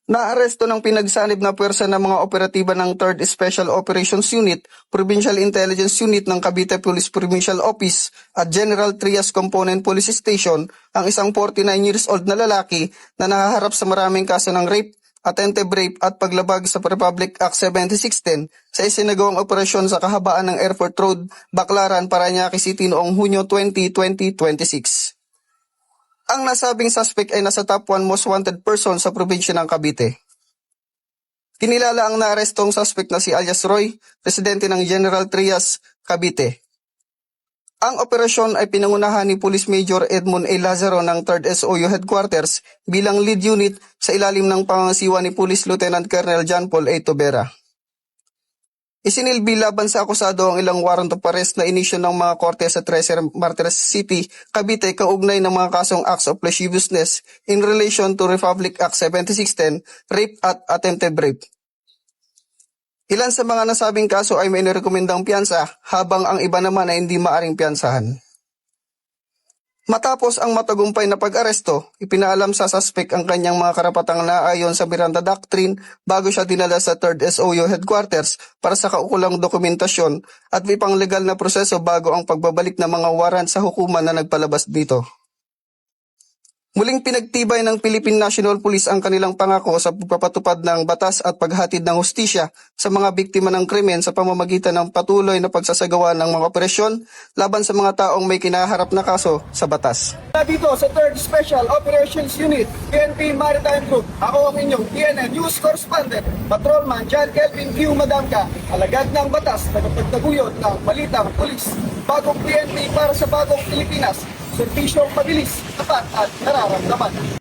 Naaresto ng pinagsanib na puwersa ng mga operatiba ng 3rd Special Operations Unit, Provincial Intelligence Unit ng Cavite Police Provincial Office at General Trias Component Police Station ang isang 49 years old na lalaki na nahaharap sa maraming kaso ng rape, attempted rape at paglabag sa Republic Act 7610 sa isinagawang operasyon sa kahabaan ng Airport Road, Baclaran, Parañaque City noong Hunyo 20, 2026. Ang nasabing suspect ay nasa top 1 most wanted person sa probinsya ng Cavite. Kinilala ang naarestong suspect na si alias Roy, residente ng General Trias, Cavite. Ang operasyon ay pinangunahan ni Police Major Edmund A. Lazaro ng 3rd SOU Headquarters bilang lead unit sa ilalim ng pangangasiwa ni Police Lieutenant Colonel John Paul A. Tobera. Isinilbi laban sa akusado ang ilang warrant of arrest na inisyu ng mga korte sa 13 Martires City, Cavite kaugnay ng mga kasong acts of lasciviousness in relation to Republic Act 7610, rape at attempted rape. Ilan sa mga nasabing kaso ay may nirekomendang piyansa habang ang iba naman ay hindi maaring piyansahan. Matapos ang matagumpay na pag-aresto, ipinaalam sa suspect ang kanyang mga karapatang naayon sa Miranda Doctrine bago siya dinala sa 3rd SOU Headquarters para sa kaukulang dokumentasyon at may panglegal na proseso bago ang pagbabalik ng mga warrant sa hukuman na nagpalabas dito. Muling pinagtibay ng Philippine National Police ang kanilang pangako sa pagpapatupad ng batas at paghatid ng hustisya sa mga biktima ng krimen sa pamamagitan ng patuloy na pagsasagawa ng mga operasyon laban sa mga taong may kinaharap na kaso sa batas. Dito sa 3rd Special Operations Unit, PNP Maritime Group, ako ang inyong PNN News Correspondent, Patrolman John Kelvin Q. Madamca, alagad ng batas na kapagtaguyod ng balitang pulis. Bagong PNP para sa bagong Pilipinas, serbisyong mabilis, tapat at nararamdaman.